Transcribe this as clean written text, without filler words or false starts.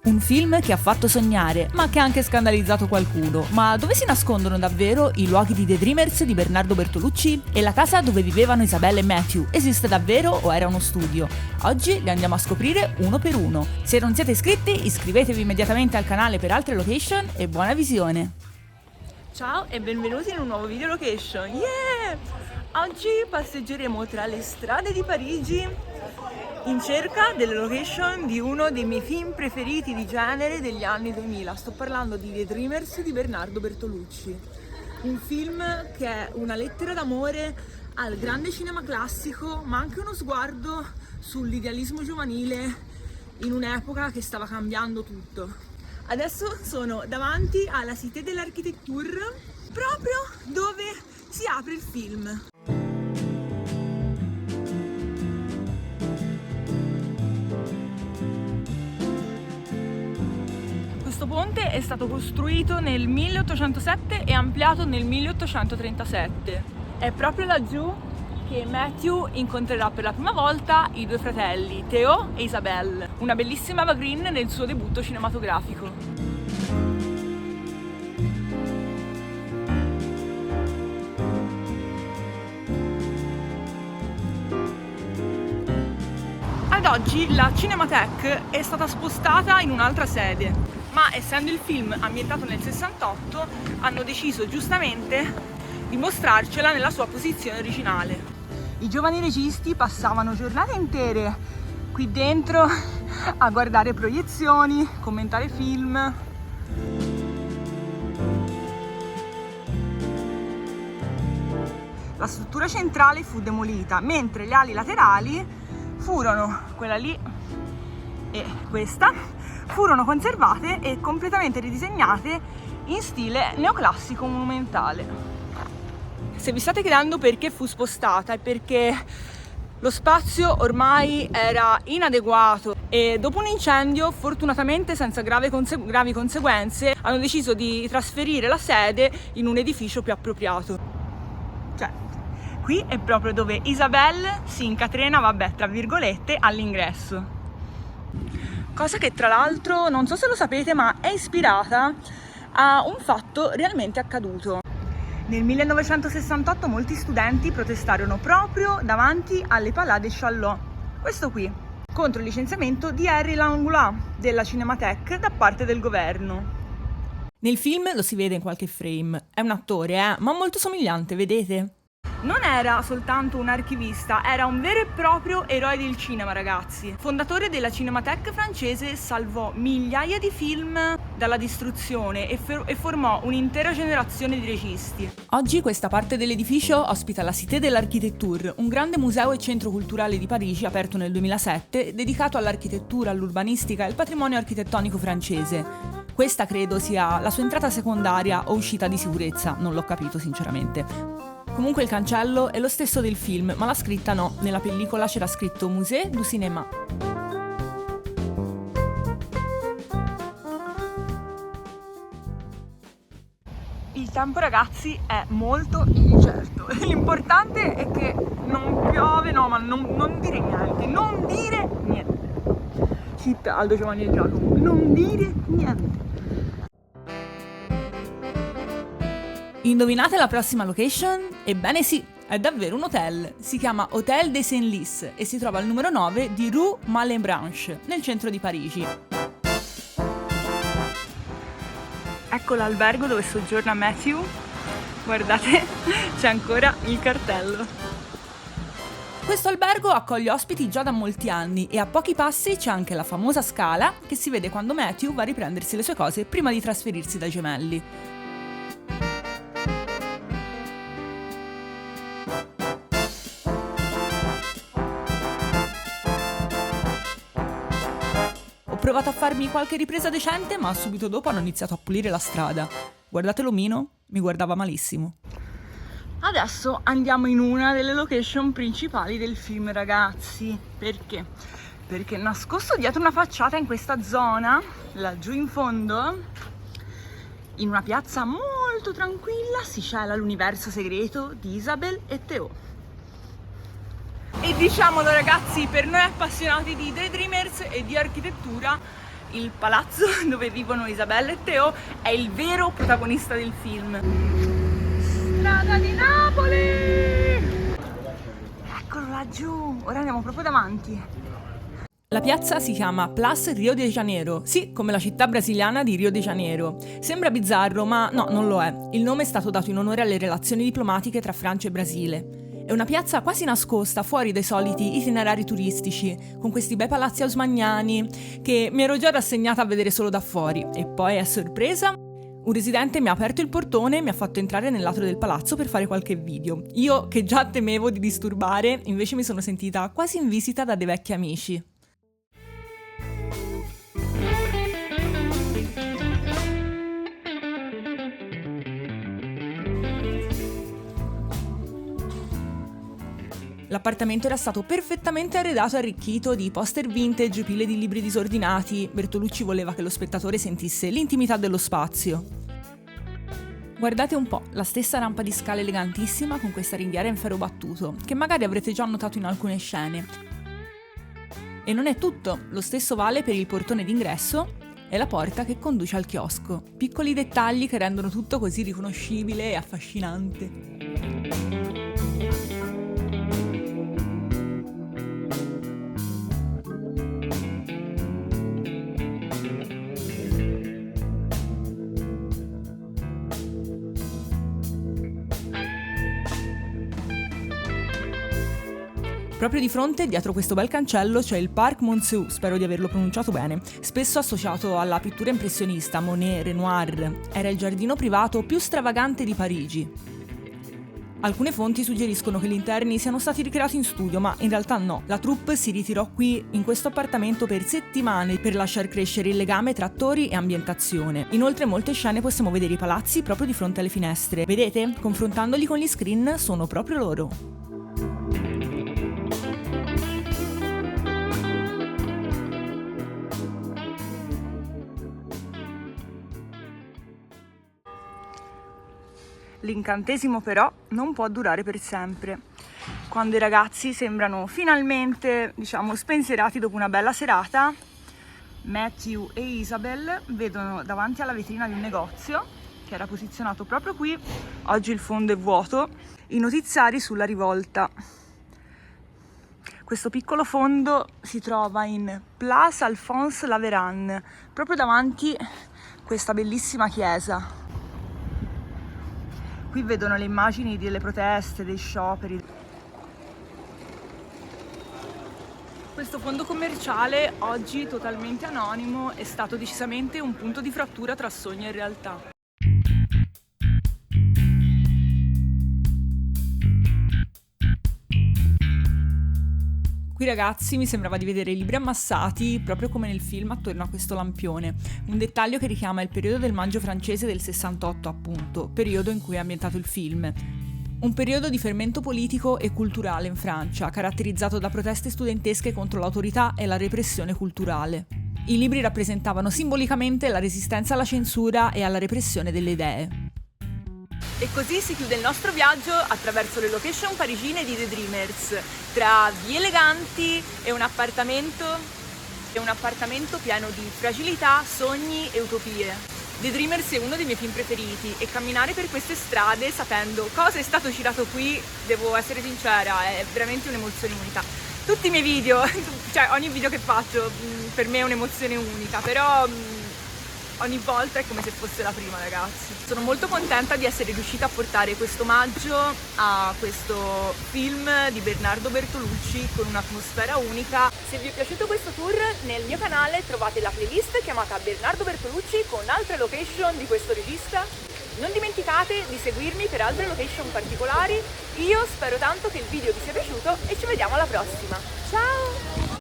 Un film che ha fatto sognare, ma che ha anche scandalizzato qualcuno. Ma dove si nascondono davvero i luoghi di The Dreamers di Bernardo Bertolucci? E la casa dove vivevano Isabella e Matthew esiste davvero o era uno studio? Oggi li andiamo a scoprire uno per uno. Se non siete iscritti, iscrivetevi immediatamente al canale per altre location e buona visione! Ciao e benvenuti in un nuovo video location! Yeah! Oggi passeggeremo tra le strade di Parigi in cerca delle location di uno dei miei film preferiti di genere degli anni 2000. Sto parlando di The Dreamers di Bernardo Bertolucci. Un film che è una lettera d'amore al grande cinema classico, ma anche uno sguardo sull'idealismo giovanile in un'epoca che stava cambiando tutto. Adesso sono davanti alla Cité de l'Architecture, proprio dove si apre il film. Questo ponte è stato costruito nel 1807 e ampliato nel 1837. È proprio laggiù che Matthew incontrerà per la prima volta i due fratelli, Theo e Isabelle, una bellissima evergreen nel suo debutto cinematografico. Ad oggi la Cinémathèque è stata spostata in un'altra sede, ma essendo il film ambientato nel 68 hanno deciso giustamente di mostrarcela nella sua posizione originale. I giovani registi passavano giornate intere qui dentro a guardare proiezioni, commentare film. La struttura centrale fu demolita, mentre le ali laterali furono, quella lì e questa, furono conservate e completamente ridisegnate in stile neoclassico monumentale. Se vi state chiedendo perché fu spostata, è perché lo spazio ormai era inadeguato e dopo un incendio, fortunatamente senza gravi conseguenze, hanno deciso di trasferire la sede in un edificio più appropriato. Cioè, qui è proprio dove Isabelle si incatrena, vabbè, tra virgolette, all'ingresso. Cosa che tra l'altro, non so se lo sapete, ma è ispirata a un fatto realmente accaduto. Nel 1968 molti studenti protestarono proprio davanti alle Palais des Chalons, questo qui, contro il licenziamento di Henri Langlois della Cinémathèque da parte del governo. Nel film lo si vede in qualche frame, è un attore, ma molto somigliante, vedete? Non era soltanto un archivista, era un vero e proprio eroe del cinema, ragazzi. Fondatore della Cinémathèque francese, salvò migliaia di film dalla distruzione e formò un'intera generazione di registi. Oggi questa parte dell'edificio ospita la Cité de l'Architecture, un grande museo e centro culturale di Parigi aperto nel 2007, dedicato all'architettura, all'urbanistica e al patrimonio architettonico francese. Questa credo sia la sua entrata secondaria o uscita di sicurezza, non l'ho capito sinceramente. Comunque il cancello è lo stesso del film, ma la scritta no. Nella pellicola c'era scritto Musée du Cinéma. Il tempo, ragazzi, è molto incerto. L'importante è che non piove, no, ma non dire niente. Non dire niente. Shit, Aldo, Giovanni e Giacomo. Non dire niente. Indovinate la prossima location? Ebbene sì, è davvero un hotel. Si chiama Hôtel des Senlis e si trova al numero 9 di Rue Malebranche, nel centro di Parigi. Ecco l'albergo dove soggiorna Matthew. Guardate, c'è ancora il cartello. Questo albergo accoglie ospiti già da molti anni e a pochi passi c'è anche la famosa scala che si vede quando Matthew va a riprendersi le sue cose prima di trasferirsi dai gemelli. Ho provato a farmi qualche ripresa decente, ma subito dopo hanno iniziato a pulire la strada. Guardate l'omino, mi guardava malissimo. Adesso andiamo in una delle location principali del film, ragazzi. Perché? Perché nascosto dietro una facciata in questa zona, laggiù in fondo, in una piazza molto tranquilla, si cela l'universo segreto di Isabelle e Theo. E diciamolo, ragazzi, per noi appassionati di Daydreamers e di architettura, il palazzo dove vivono Isabella e Teo è il vero protagonista del film. Strada di Napoli! Eccolo laggiù, ora andiamo proprio davanti. La piazza si chiama Place Rio de Janeiro, sì, come la città brasiliana di Rio de Janeiro. Sembra bizzarro, ma no, non lo è. Il nome è stato dato in onore alle relazioni diplomatiche tra Francia e Brasile. È una piazza quasi nascosta, fuori dai soliti itinerari turistici, con questi bei palazzi haussmanniani che mi ero già rassegnata a vedere solo da fuori. E poi, a sorpresa, un residente mi ha aperto il portone e mi ha fatto entrare nel lato del palazzo per fare qualche video. Io, che già temevo di disturbare, invece mi sono sentita quasi in visita da dei vecchi amici. L'appartamento era stato perfettamente arredato e arricchito di poster vintage, pile di libri disordinati. Bertolucci voleva che lo spettatore sentisse l'intimità dello spazio. Guardate un po', la stessa rampa di scale elegantissima con questa ringhiera in ferro battuto, che magari avrete già notato in alcune scene. E non è tutto, lo stesso vale per il portone d'ingresso e la porta che conduce al chiosco. Piccoli dettagli che rendono tutto così riconoscibile e affascinante. Proprio di fronte, dietro questo bel cancello, c'è il Parc Monceau, spero di averlo pronunciato bene, spesso associato alla pittura impressionista, Monet, Renoir. Era il giardino privato più stravagante di Parigi. Alcune fonti suggeriscono che gli interni siano stati ricreati in studio, ma in realtà no. La troupe si ritirò qui, in questo appartamento, per settimane per lasciar crescere il legame tra attori e ambientazione. Inoltre, in molte scene possiamo vedere i palazzi proprio di fronte alle finestre. Vedete? Confrontandoli con gli screen, sono proprio loro. L'incantesimo però non può durare per sempre. Quando i ragazzi sembrano finalmente, spensierati dopo una bella serata, Matthew e Isabel vedono davanti alla vetrina di un negozio, che era posizionato proprio qui, oggi il fondo è vuoto, i notiziari sulla rivolta. Questo piccolo fondo si trova in Place Alphonse Laveran, proprio davanti questa bellissima chiesa. Qui vedono le immagini delle proteste, dei scioperi. Questo fondo commerciale, oggi totalmente anonimo, è stato decisamente un punto di frattura tra sogno e realtà. Qui ragazzi mi sembrava di vedere i libri ammassati proprio come nel film attorno a questo lampione, un dettaglio che richiama il periodo del Maggio francese del 68 appunto, periodo in cui è ambientato il film. Un periodo di fermento politico e culturale in Francia, caratterizzato da proteste studentesche contro l'autorità e la repressione culturale. I libri rappresentavano simbolicamente la resistenza alla censura e alla repressione delle idee. E così si chiude il nostro viaggio attraverso le location parigine di The Dreamers, tra vie eleganti e un appartamento pieno di fragilità, sogni e utopie. The Dreamers è uno dei miei film preferiti e camminare per queste strade sapendo cosa è stato girato qui, devo essere sincera, è veramente un'emozione unica. Tutti i miei video, cioè ogni video che faccio per me è un'emozione unica, però ogni volta è come se fosse la prima, ragazzi. Sono molto contenta di essere riuscita a portare questo omaggio a questo film di Bernardo Bertolucci con un'atmosfera unica. Se vi è piaciuto questo tour, nel mio canale trovate la playlist chiamata Bernardo Bertolucci con altre location di questo regista. Non dimenticate di seguirmi per altre location particolari. Io spero tanto che il video vi sia piaciuto e ci vediamo alla prossima. Ciao!